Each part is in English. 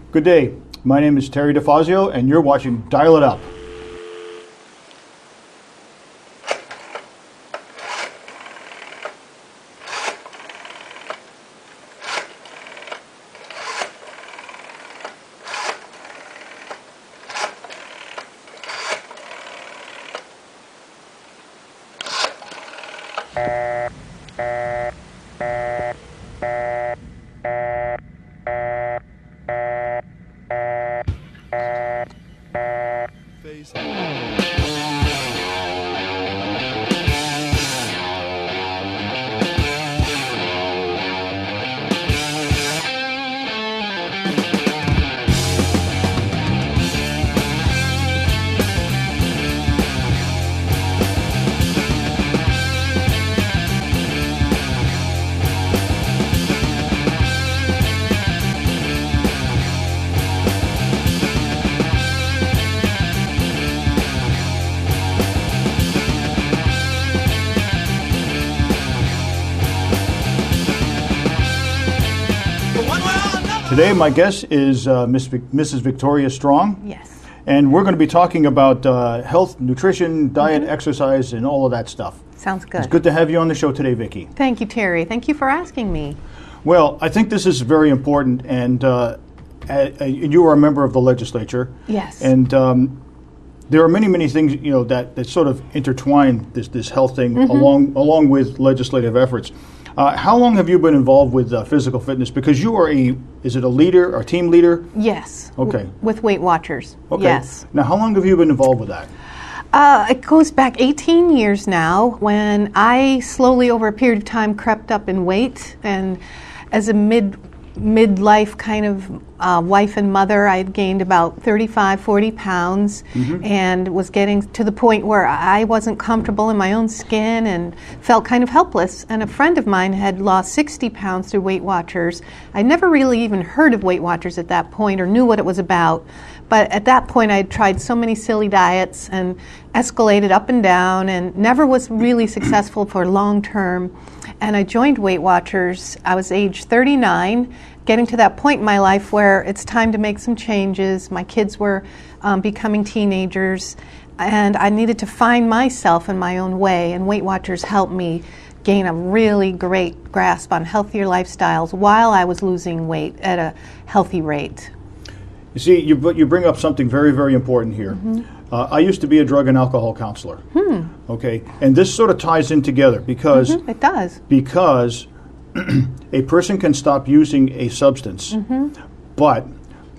Good day. My name is Terry DeFazio, and you're watching Dial It Up. Today, my guest is Mrs. Victoria Strong. Yes. And we're going to be talking about health, nutrition, diet, exercise, and all of that stuff. Sounds good. It's good to have you on the show today, Vicki. Thank you, Terry. Thank you for asking me. Well, I think this is very important, and you are a member of the legislature. Yes. And there are many, many things, you know, that sort of intertwine this health thing along with legislative efforts. How long have you been involved with physical fitness? Because you are is it a leader or team leader? Yes. Okay. With Weight Watchers. Okay. Yes. Now, how long have you been involved with that? It goes back 18 years now, when I slowly over a period of time crept up in weight, and as a midlife kind of wife and mother, I had gained about 35, 40 pounds and was getting to the point where I wasn't comfortable in my own skin and felt kind of helpless. And a friend of mine had lost 60 pounds through Weight Watchers. I never really even heard of Weight Watchers at that point or knew what it was about. But at that point, I had tried so many silly diets and escalated up and down and never was really successful for long term. And I joined Weight Watchers. I was age 39, getting to that point in my life where it's time to make some changes. My kids were becoming teenagers, and I needed to find myself in my own way. And Weight Watchers helped me gain a really great grasp on healthier lifestyles while I was losing weight at a healthy rate. You see, you bring up something very, very important here. I used to be a drug and alcohol counselor. Okay, and this sort of ties in together because it does. Because a person can stop using a substance, but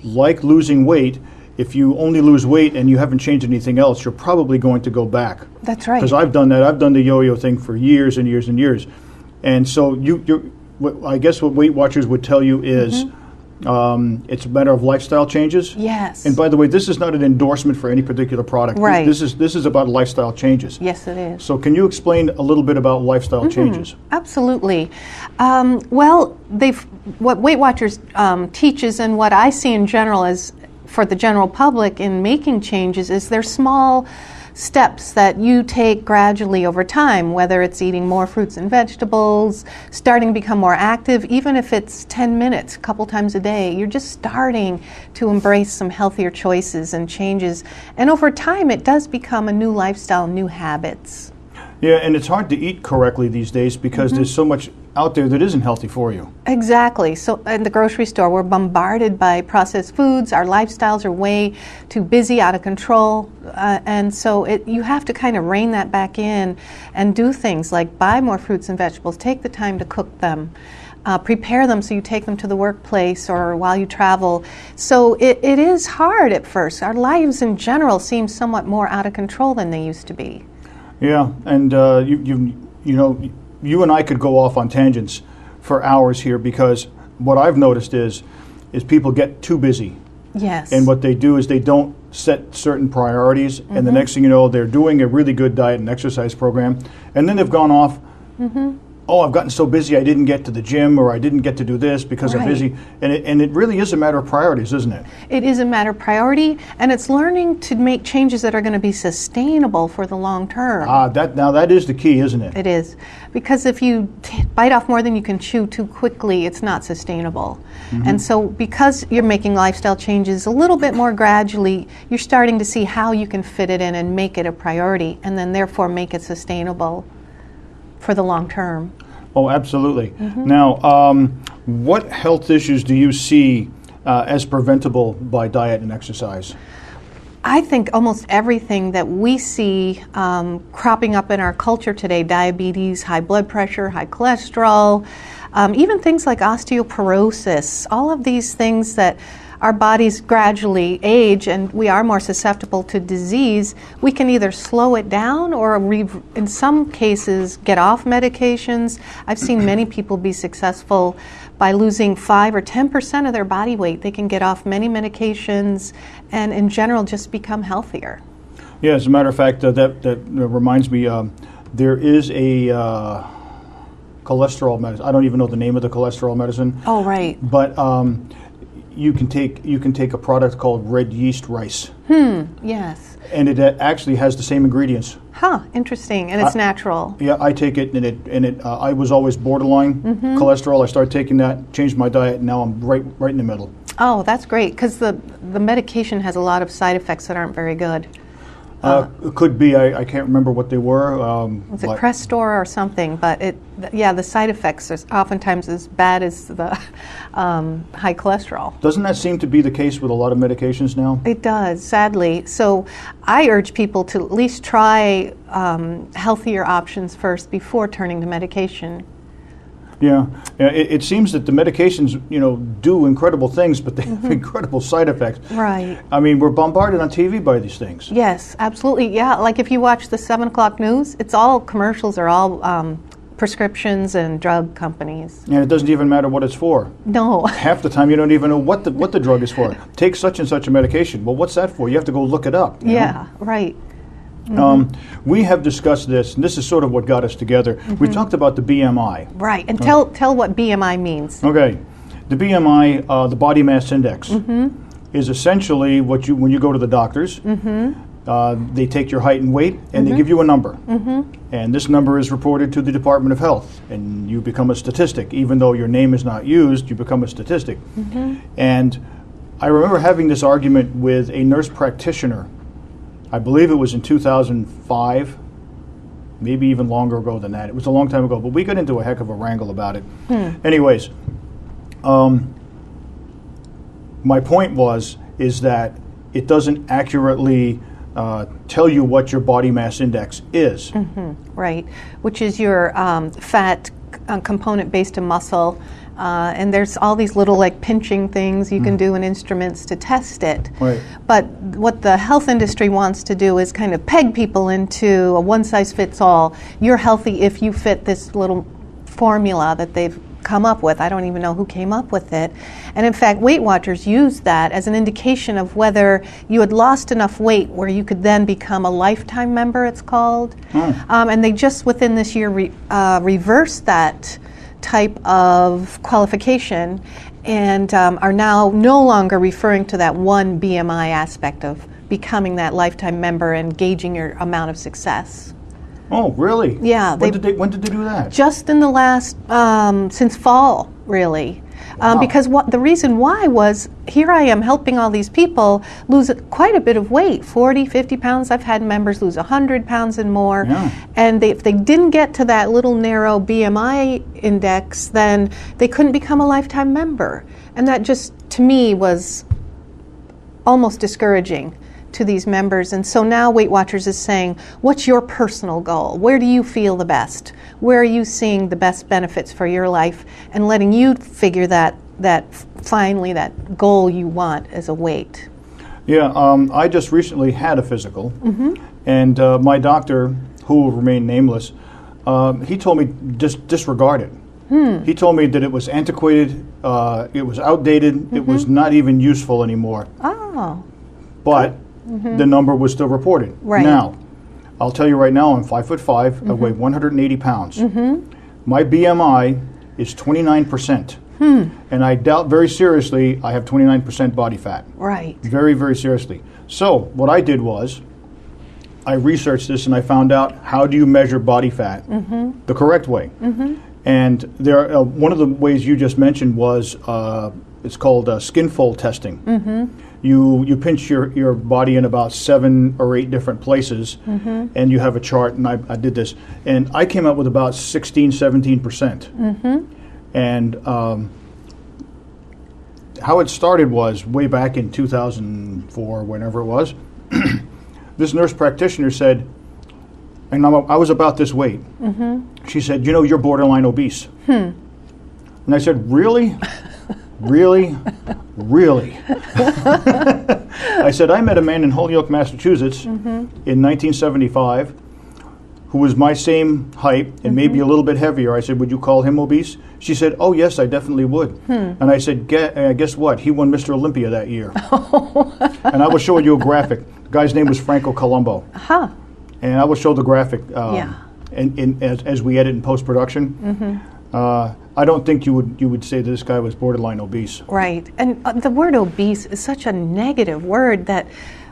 like losing weight, if you only lose weight and you haven't changed anything else, you're probably going to go back. That's right. Because I've done that. I've done the yo-yo thing for years and years and years, and so I guess what Weight Watchers would tell you is. It's a matter of lifestyle changes. Yes. And by the way, this is not an endorsement for any particular product. Right. This is about lifestyle changes. Yes, it is. So can you explain a little bit about lifestyle changes? Absolutely. Well, what Weight Watchers teaches, and what I see in general as for the general public in making changes, is they're small steps that you take gradually over time, whether it's eating more fruits and vegetables, starting to become more active, even if it's 10 minutes a couple times a day. You're just starting to embrace some healthier choices and changes. And over time, it does become a new lifestyle, new habits. Yeah, and it's hard to eat correctly these days because there's so much out there that isn't healthy for you. Exactly. So in the grocery store, we're bombarded by processed foods. Our lifestyles are way too busy, out of control. And so you have to kind of rein that back in and do things like buy more fruits and vegetables, take the time to cook them, prepare them so you take them to the workplace or while you travel. So it is hard at first. Our lives in general seem somewhat more out of control than they used to be. Yeah, and you know, you and I could go off on tangents for hours here because what I've noticed is people get too busy. Yes. And what they do is they don't set certain priorities, and the next thing you know, they're doing a really good diet and exercise program, and then they've gone off oh, I've gotten so busy I didn't get to the gym, or I didn't get to do this because I'm busy. And it really is a matter of priorities, isn't it? It is a matter of priority, and it's learning to make changes that are going to be sustainable for the long term. That is the key, isn't it? It is. Because if you bite off more than you can chew too quickly, it's not sustainable. And so because you're making lifestyle changes a little bit more gradually, you're starting to see how you can fit it in and make it a priority, and then therefore make it sustainable for the long term. Oh, absolutely. Now, what health issues do you see as preventable by diet and exercise? I think almost everything that we see cropping up in our culture today, diabetes, high blood pressure, high cholesterol, even things like osteoporosis, all of these things that our bodies gradually age and we are more susceptible to disease, we can either slow it down or in some cases get off medications. I've seen many people be successful by losing 5 or 10% of their body weight. They can get off many medications and in general just become healthier. Yeah, as a matter of fact, that reminds me, there is a cholesterol medicine. I don't even know the name of the cholesterol medicine. Oh, right. But you can take a product called red yeast rice. Yes. And it actually has the same ingredients. Huh, interesting, and it's natural. Yeah, I take it, and I was always borderline cholesterol. I started taking that, changed my diet, and now I'm right in the middle. Oh, that's great, because the medication has a lot of side effects that aren't very good. It could be. I can't remember what they were. Was it Crestor or something? But the side effects are oftentimes as bad as the high cholesterol. Doesn't that seem to be the case with a lot of medications now? It does, sadly. So I urge people to at least try healthier options first before turning to medication. Yeah, it seems that the medications, do incredible things, but they have incredible side effects. Right. I mean, we're bombarded on TV by these things. Yes, absolutely. Yeah, like if you watch the 7 o'clock news, it's all commercials are all prescriptions and drug companies. And it doesn't even matter what it's for. No. Half the time you don't even know what the drug is for. Take such and such a medication. Well, what's that for? You have to go look it up. Yeah, right. We have discussed this, and this is sort of what got us together. We talked about the BMI. Right, and tell what BMI means. Okay, the BMI, the body mass index, is essentially when you go to the doctors. They take your height and weight, and they give you a number. And this number is reported to the Department of Health, and you become a statistic. Even though your name is not used, you become a statistic. And I remember having this argument with a nurse practitioner. I believe it was in 2005, maybe even longer ago than that. It was a long time ago, but we got into a heck of a wrangle about it. Anyways, my point is that it doesn't accurately tell you what your body mass index is. Right, which is your fat component based in muscle. And there's all these little pinching things you can do in instruments to test it. Right. But what the health industry wants to do is kind of peg people into a one-size-fits-all. You're healthy if you fit this little formula that they've come up with. I don't even know who came up with it. And in fact, Weight Watchers use that as an indication of whether you had lost enough weight where you could then become a lifetime member, it's called. And they just within this year reversed that type of qualification and are now no longer referring to that one BMI aspect of becoming that lifetime member and gauging your amount of success. Oh, really? Yeah. When did they do that? Just in the last, since fall, really. Wow. Because the reason why was, here I am helping all these people lose quite a bit of weight, 40, 50 pounds. I've had members lose 100 pounds and more. Yeah. And if they didn't get to that little narrow BMI index, then they couldn't become a lifetime member. And that just, to me, was almost discouraging to these members. And so now Weight Watchers is saying, what's your personal goal? Where do you feel the best? Where are you seeing the best benefits for your life? And letting you figure that finally that goal you want as a weight. Yeah, I just recently had a physical, and my doctor, who will remain nameless, he told me just disregard it. He told me that it was antiquated, it was outdated, it was not even useful anymore. Oh. But the number was still reported. Right. Now, I'll tell you right now, I'm 5'5", I weigh 180 pounds. My BMI is 29%. And I doubt very seriously I have 29% body fat. Right. Very, very seriously. So what I did was I researched this and I found out how do you measure body fat the correct way. And there, one of the ways you just mentioned was it's called skin fold testing. You pinch your body in about 7 or 8 different places, and you have a chart, and I did this. And I came up with about 16, 17%. And how it started was way back in 2004, whenever it was, this nurse practitioner said, and I was about this weight, she said, you know, you're borderline obese. And I said, really? Really? Really? I said, I met a man in Holyoke, Massachusetts in 1975 who was my same height and maybe a little bit heavier. I said, would you call him obese? She said, oh, yes, I definitely would. And I said, guess what? He won Mr. Olympia that year. And I will show you a graphic. The guy's name was Franco Colombo. And I will show the graphic as we edit in post-production. I don't think you would say that this guy was borderline obese. Right. And the word obese is such a negative word that,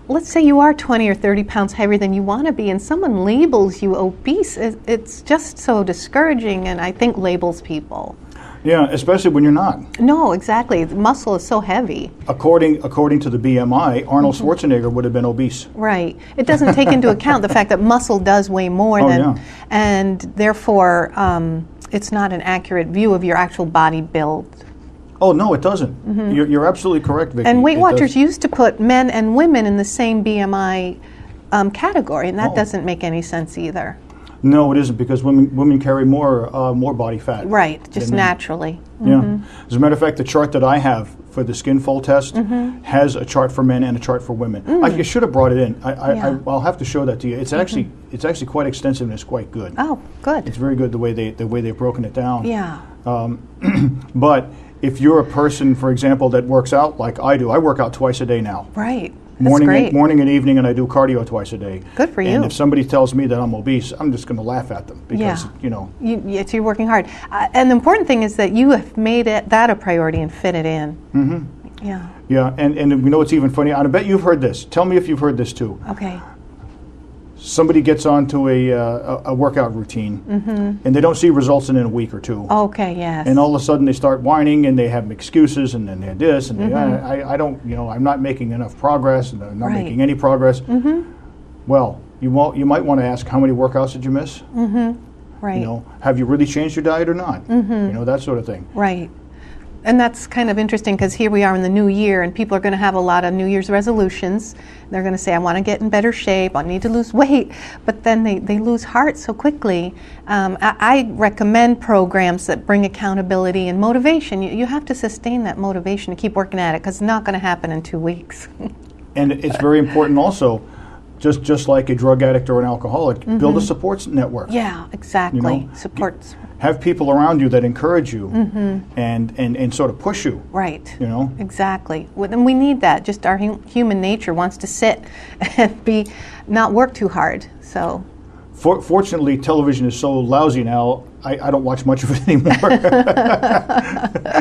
let's say you are 20 or 30 pounds heavier than you want to be, and someone labels you obese, it's just so discouraging, and I think labels people. Yeah, especially when you're not. No, exactly. The muscle is so heavy. According to the BMI, Arnold Schwarzenegger would have been obese. Right. It doesn't take into account the fact that muscle does weigh more and therefore it's not an accurate view of your actual body build. Oh, no, it doesn't. You're absolutely correct, Vicki. And Weight Watchers used to put men and women in the same BMI category, and that doesn't make any sense either. No, it isn't, because women carry more body fat. Right, just naturally. Yeah. As a matter of fact, the chart that I have for the skin fold test has a chart for men and a chart for women. I should have brought it in. I'll have to show that to you. It's actually quite extensive and it's quite good. Oh, good. It's very good the way they've broken it down. Yeah. But if you're a person, for example, that works out like I do, I work out twice a day now. Right. Morning and evening, and I do cardio twice a day. Good for you. And if somebody tells me that I'm obese, I'm just going to laugh at them because, you know. You're working hard. And the important thing is that you have made that a priority and fit it in. Yeah. Yeah, and you know what's even funny? I bet you've heard this. Tell me if you've heard this too. Okay. Somebody gets onto a workout routine, and they don't see results in a week or two. Okay, yes. And all of a sudden they start whining, and they have excuses, and then they have this, and I don't, you know, I'm not making enough progress, and I'm not making any progress. Well, you might want to ask, how many workouts did you miss? Right. You know, have you really changed your diet or not? You know, that sort of thing. Right. And that's kind of interesting because here we are in the new year and people are going to have a lot of New Year's resolutions. They're going to say, I want to get in better shape, I need to lose weight, but then they lose heart so quickly. I recommend programs that bring accountability and motivation. You have to sustain that motivation to keep working at it because it's not going to happen in 2 weeks. And it's very important also, just like a drug addict or an alcoholic, build a support network. Yeah, exactly. You know, Supports. Have people around you that encourage you and sort of push you. Right. You know? Exactly. And we need that. Just our human nature wants to sit and not work too hard. So. Fortunately, television is so lousy now, I don't watch much of it anymore.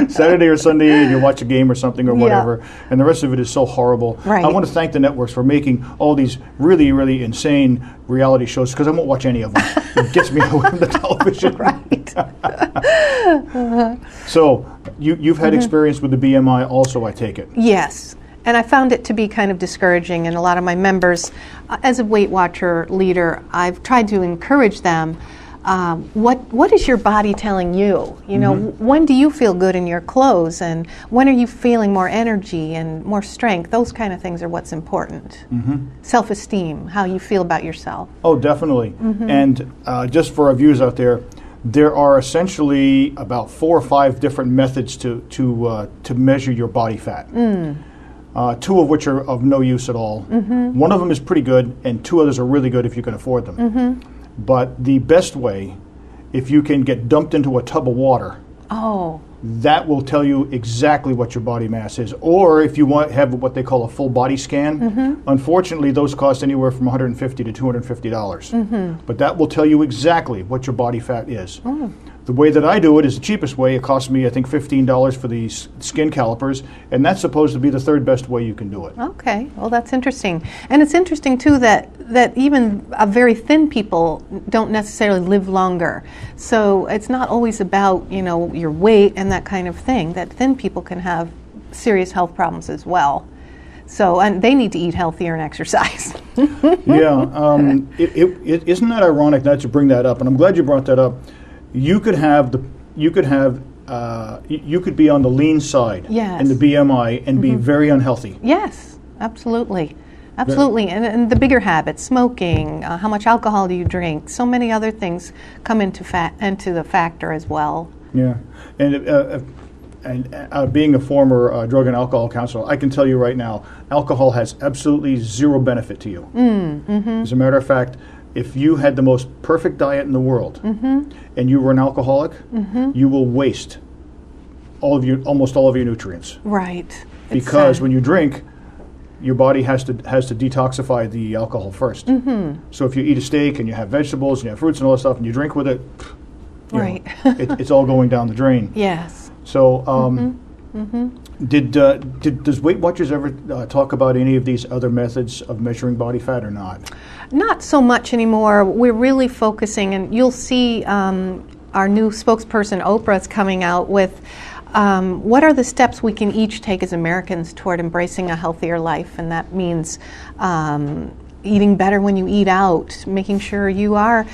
Saturday or Sunday, you watch a game or something or whatever, and the rest of it is so horrible. Right. I want to thank the networks for making all these really, really insane reality shows, because I won't watch any of them. It gets me away from the television. Right. So, you've had experience with the BMI also, I take it? Yes. And I found it to be kind of discouraging, and a lot of my members, as a Weight Watcher leader, I've tried to encourage them. What is your body telling you? You know, when do you feel good in your clothes, and when are you feeling more energy and more strength? Those kind of things are what's important. Self-esteem, how you feel about yourself. Oh, definitely. And just for our viewers out there, there are essentially about 4 or 5 different methods to measure your body fat. 2 of which are of no use at all. One of them is pretty good, and 2 others are really good if you can afford them. But the best way, if you can get dumped into a tub of water, that will tell you exactly what your body mass is. Or if you have what they call a full body scan, unfortunately those cost anywhere from $150 to $250. But that will tell you exactly what your body fat is. The way that I do it is the cheapest way. It costs me, I think, $15 for the skin calipers, and that's supposed to be the third best way you can do it. Okay, well, that's interesting. And it's interesting, too, that even very thin people don't necessarily live longer. So it's not always about, your weight and that kind of thing, that thin people can have serious health problems as well. So, and they need to eat healthier and exercise. Yeah, isn't that ironic that you bring that up? And I'm glad you brought that up. You could be on the lean side in the BMI and be very unhealthy. Yes, absolutely. Absolutely, and the bigger habits, smoking, how much alcohol do you drink, so many other things come into the factor as well. Yeah, and being a former drug and alcohol counselor, I can tell you right now, alcohol has absolutely zero benefit to you. As a matter of fact, if you had the most perfect diet in the world and you were an alcoholic, you will waste almost all of your nutrients. Right. Because when you drink, your body has to detoxify the alcohol first. So if you eat a steak and you have vegetables and you have fruits and all that stuff and you drink with it, it's all going down the drain. Yes. So does Weight Watchers ever talk about any of these other methods of measuring body fat or not? Not so much anymore. We're really focusing, and you'll see our new spokesperson, Oprah, is coming out with what are the steps we can each take as Americans toward embracing a healthier life, and that means eating better when you eat out, making sure you are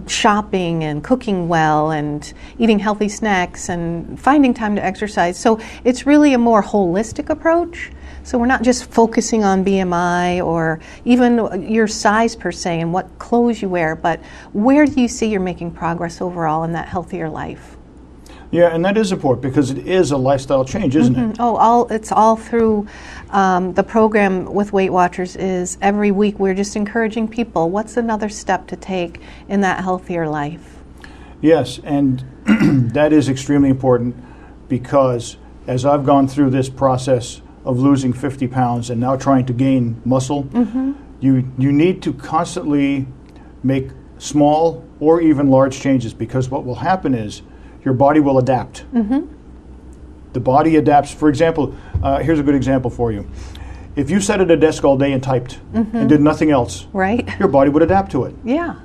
shopping and cooking well and eating healthy snacks and finding time to exercise. So it's really a more holistic approach. So we're not just focusing on BMI or even your size per se and what clothes you wear, but where do you see you're making progress overall in that healthier life? Yeah, and that is important because it is a lifestyle change, isn't it? It's all through the program with Weight Watchers. Is every week we're just encouraging people, what's another step to take in that healthier life? Yes, and that is extremely important because as I've gone through this process of losing 50 pounds and now trying to gain muscle, you need to constantly make small or even large changes because what will happen is your body will adapt. The body adapts. For example, here's a good example for you. If you sat at a desk all day and typed and did nothing else, your body would adapt to it. Yeah.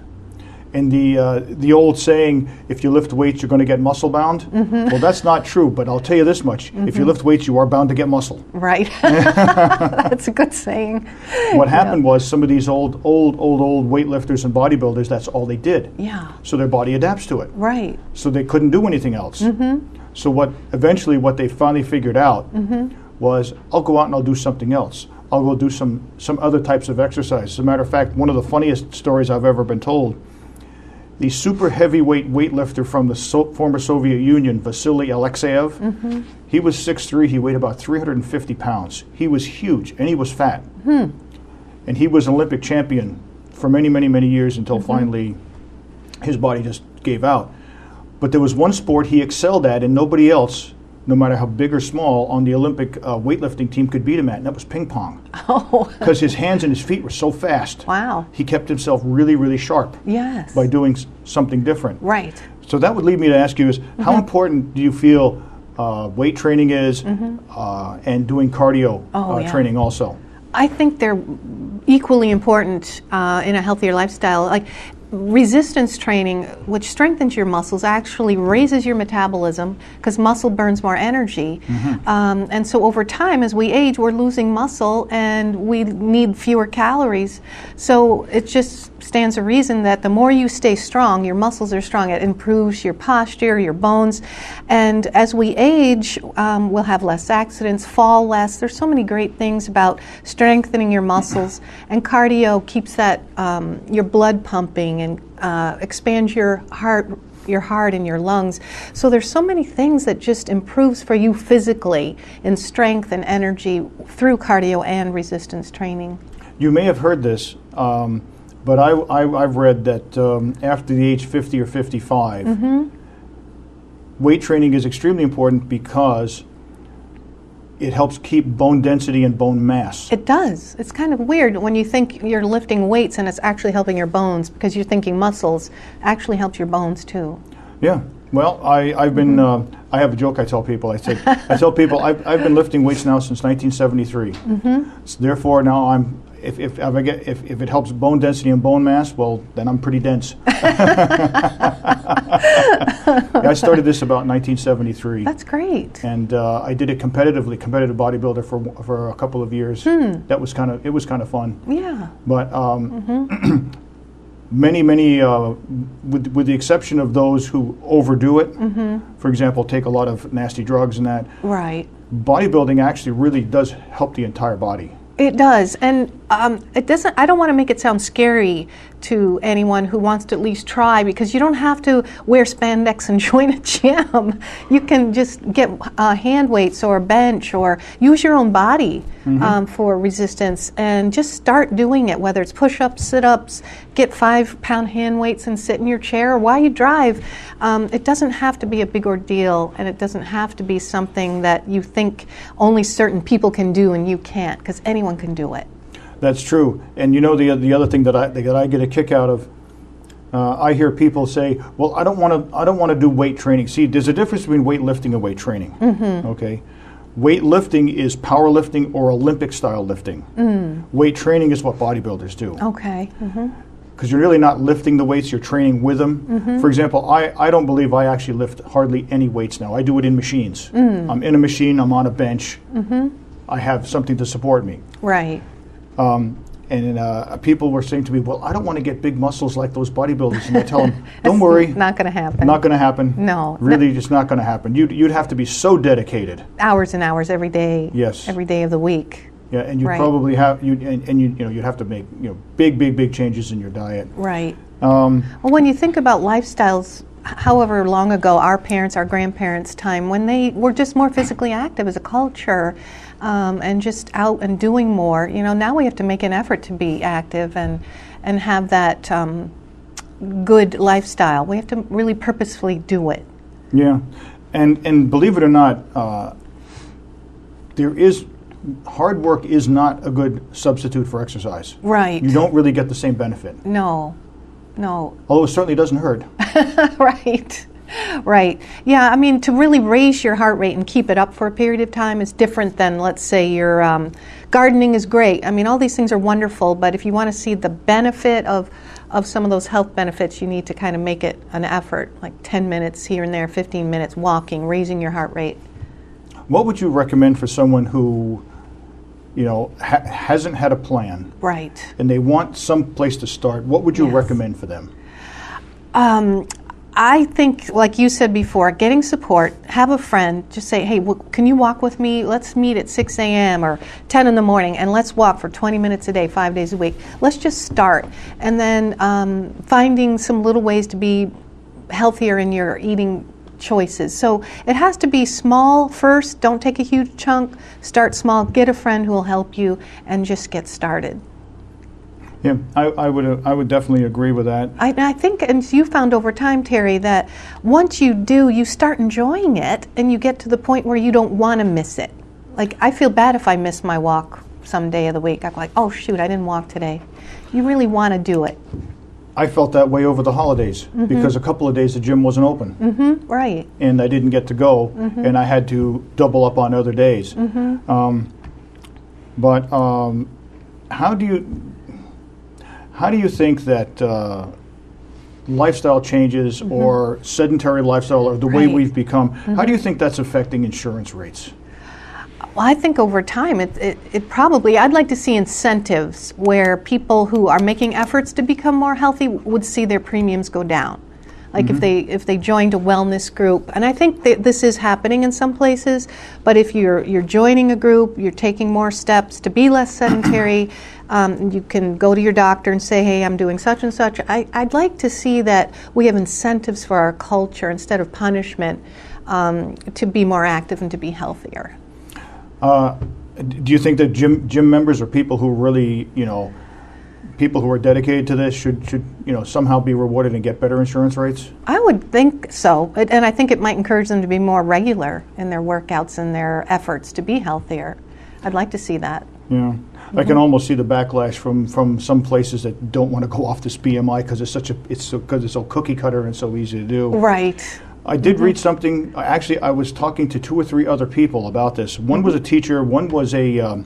And the old saying, if you lift weights, you're going to get muscle bound. Well, that's not true, but I'll tell you this much. If you lift weights, you are bound to get muscle. Right. That's a good saying. What happened was some of these old weightlifters and bodybuilders, that's all they did. Yeah. So their body adapts to it. Right. So they couldn't do anything else. So what they finally figured out was, I'll go out and I'll do something else. I'll go do some other types of exercise. As a matter of fact, one of the funniest stories I've ever been told, the super heavyweight weightlifter from the former Soviet Union, Vasily Alexeyev, he was 6'3", he weighed about 350 pounds. He was huge, and he was fat. And he was an Olympic champion for many, many, many years until finally his body just gave out. But there was one sport he excelled at, and nobody else, no matter how big or small, on the Olympic weightlifting team could beat him at, and that was ping pong. Because his hands and his feet were so fast. Wow. He kept himself really, really sharp. Yes. By doing something different. Right. So that would lead me to ask you is, how important do you feel weight training is and doing cardio training also? I think they're equally important in a healthier lifestyle. Like resistance training, which strengthens your muscles, actually raises your metabolism because muscle burns more energy. And so over time, as we age, we're losing muscle and we need fewer calories. So it just stands to reason that the more you stay strong, your muscles are strong, it improves your posture, your bones. And as we age, we'll have less accidents, fall less. There's so many great things about strengthening your muscles. And cardio keeps that your blood pumping and expands your heart and your lungs. So there's so many things that just improves for you physically in strength and energy through cardio and resistance training. You may have heard this, but I've read that after the age 50 or 55, weight training is extremely important because it helps keep bone density and bone mass. It does. It's kind of weird when you think you're lifting weights and it's actually helping your bones because you're thinking muscles actually helps your bones too. Yeah. Well, I've been. I have a joke I tell people. I tell people I've been lifting weights now since 1973. So therefore, now I'm. If it helps bone density and bone mass, well, then I'm pretty dense. Yeah, I started this about 1973. That's great. And I did it competitive bodybuilder for a couple of years. It was kind of fun. Yeah. But many, with the exception of those who overdo it, for example, take a lot of nasty drugs and that. Right. Bodybuilding actually really does help the entire body. It does, and it doesn't. I don't want to make it sound scary to anyone who wants to at least try, because you don't have to wear spandex and join a gym. You can just get hand weights or a bench, or use your own body for resistance, and just start doing it. Whether it's push-ups, sit-ups, get 5-pound hand weights and sit in your chair, or while you drive. It doesn't have to be a big ordeal, and it doesn't have to be something that you think only certain people can do and you can't, because anyone can do it. That's true. And you know, the other thing that I get a kick out of, I hear people say, "Well, I don't want to do weight training." See, there's a difference between weightlifting and weight training. Okay, weightlifting is powerlifting or Olympic style lifting. Weight training is what bodybuilders do. Okay. Because you're really not lifting the weights, you're training with them. For example, I don't believe I actually lift hardly any weights now. I do it in machines. I'm in a machine, I'm on a bench. I have something to support me. Right. And people were saying to me, "Well, I don't want to get big muscles like those bodybuilders." And I tell them, "Don't worry. Not going to happen. Not going to happen. No. Really, just not going to happen. You'd have to be so dedicated. Hours and hours every day. Yes. Every day of the week. Yeah, and you probably have you'd have to make big changes in your diet. Right. Well, when you think about lifestyles, however long ago our parents, our grandparents' time, when they were just more physically active as a culture, and just out and doing more, now we have to make an effort to be active and have that good lifestyle. We have to really purposefully do it. Yeah, and believe it or not, hard work is not a good substitute for exercise. Right. You don't really get the same benefit. No. Although it certainly doesn't hurt. Right. Yeah, I mean, to really raise your heart rate and keep it up for a period of time is different than, let's say, your gardening is great. I mean, all these things are wonderful, but if you want to see the benefit of some of those health benefits, you need to kind of make it an effort, like 10 minutes here and there, 15 minutes walking, raising your heart rate. What would you recommend for someone who, hasn't had a plan? Right. And they want some place to start? What would you recommend for them? I think, like you said before, getting support, have a friend, just say, "Hey, can you walk with me? Let's meet at 6 a.m. or 10 in the morning, and let's walk for 20 minutes a day, 5 days a week." Let's just start. And then finding some little ways to be healthier in your eating choices. So it has to be small first. Don't take a huge chunk. Start small. Get a friend who will help you, and just get started. Yeah, I would definitely agree with that. I think, and you found over time, Terry, that once you do, you start enjoying it, and you get to the point where you don't want to miss it. Like, I feel bad if I miss my walk some day of the week. I'm like, "Oh shoot, I didn't walk today." You really want to do it. I felt that way over the holidays because a couple of days the gym wasn't open. Right. And I didn't get to go, and I had to double up on other days. But how do you think that lifestyle changes or sedentary lifestyle or the way we've become, how do you think that's affecting insurance rates? Well, I think over time, it probably, I'd like to see incentives where people who are making efforts to become more healthy would see their premiums go down. Like if they joined a wellness group, and I think that this is happening in some places, but if you're joining a group, you're taking more steps to be less sedentary, you can go to your doctor and say, "Hey, I'm doing such and such." I'd like to see that we have incentives for our culture instead of punishment to be more active and to be healthier. Do you think that gym members or people who really, people who are dedicated to this should somehow be rewarded and get better insurance rates? I would think so, and I think it might encourage them to be more regular in their workouts and their efforts to be healthier. I'd like to see that. Yeah. I can almost see the backlash from some places that don't want to go off this BMI because it's so cookie cutter and so easy to do. Right. I did read something. Actually, I was talking to 2 or 3 other people about this. One was a teacher. One was a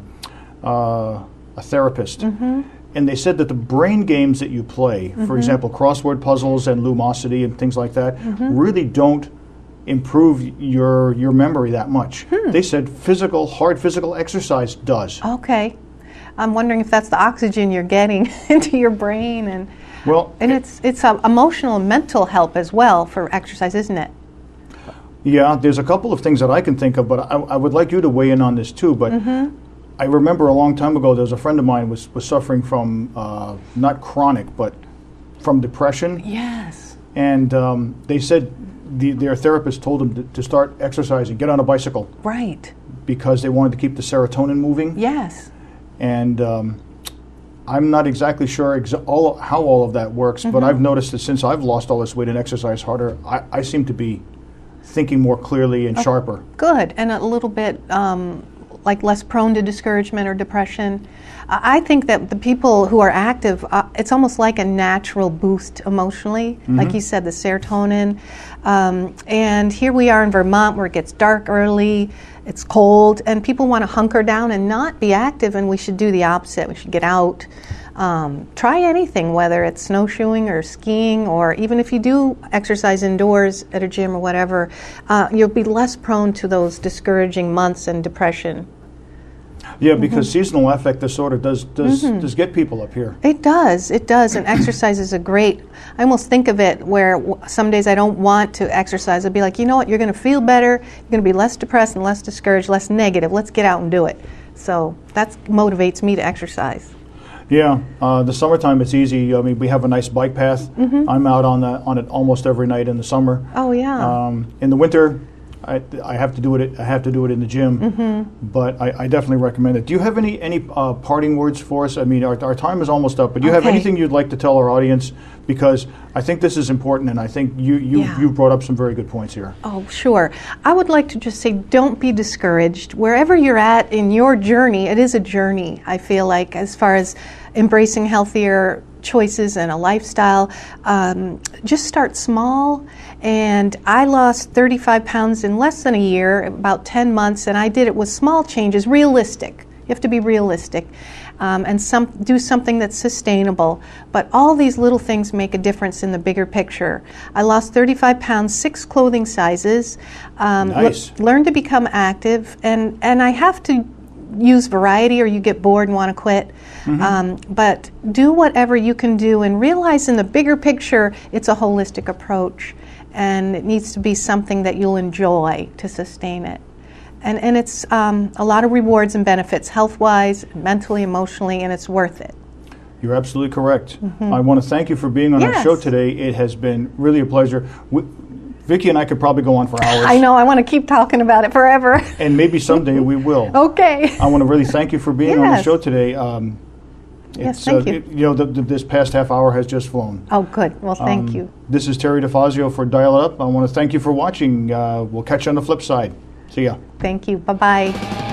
therapist. And they said that the brain games that you play, for example, crossword puzzles and Lumosity and things like that, really don't improve your memory that much. They said hard physical exercise does. Okay. I'm wondering if that's the oxygen you're getting into your brain, and it's emotional and mental help as well for exercise, isn't it? Yeah, there's a couple of things that I can think of, but I would like you to weigh in on this too. But I remember a long time ago, there was a friend of mine was suffering from not chronic, but from depression. Yes. And they said their therapist told them to start exercising, get on a bicycle. Right. Because they wanted to keep the serotonin moving. Yes. And I'm not exactly sure how all of that works, but I've noticed that since I've lost all this weight and exercised harder, I seem to be thinking more clearly and sharper. Good, and a little bit like less prone to discouragement or depression. I think that the people who are active, it's almost like a natural boost emotionally, like you said, the serotonin. And here we are in Vermont where it gets dark early, it's cold, and people want to hunker down and not be active, and we should do the opposite. We should get out. Try anything, whether it's snowshoeing or skiing, or even if you do exercise indoors at a gym or whatever, you'll be less prone to those discouraging months and depression. Yeah, because seasonal affect disorder does get people up here. It does, and exercise is I almost think of it where some days I don't want to exercise. I'll be like, you know what, you're going to feel better, you're going to be less depressed and less discouraged, less negative. Let's get out and do it. So that motivates me to exercise. Yeah, the summertime it's easy. I mean, we have a nice bike path. I'm out on it almost every night in the summer. Oh yeah. In the winter, I have to do it. I have to do it in the gym. But I definitely recommend it. Do you have any parting words for us? I mean, our time is almost up. But do you have anything you'd like to tell our audience? Because I think this is important, and I think you brought up some very good points here. Oh, sure. I would like to just say, don't be discouraged. Wherever you're at in your journey, it is a journey, I feel like, as far as embracing healthier choices and a lifestyle. Just start small. And I lost 35 pounds in less than a year, about 10 months, and I did it with small changes, realistic. You have to be realistic. And do something that's sustainable. But all these little things make a difference in the bigger picture. I lost 35 pounds, 6 clothing sizes. Nice. Learn to become active, and I have to use variety or you get bored and want to quit. But do whatever you can do and realize in the bigger picture it's a holistic approach, and it needs to be something that you'll enjoy to sustain it. And it's a lot of rewards and benefits, health-wise, mentally, emotionally, and it's worth it. You're absolutely correct. I want to thank you for being on our show today. It has been really a pleasure. Vicki and I could probably go on for hours. I know. I want to keep talking about it forever. And maybe someday we will. Okay. I want to really thank you for being on the show today. Yes, thank you. This past half hour has just flown. Oh, good. Well, thank you. This is Terry DeFazio for Dial It Up. I want to thank you for watching. We'll catch you on the flip side. See ya. Thank you. Bye-bye.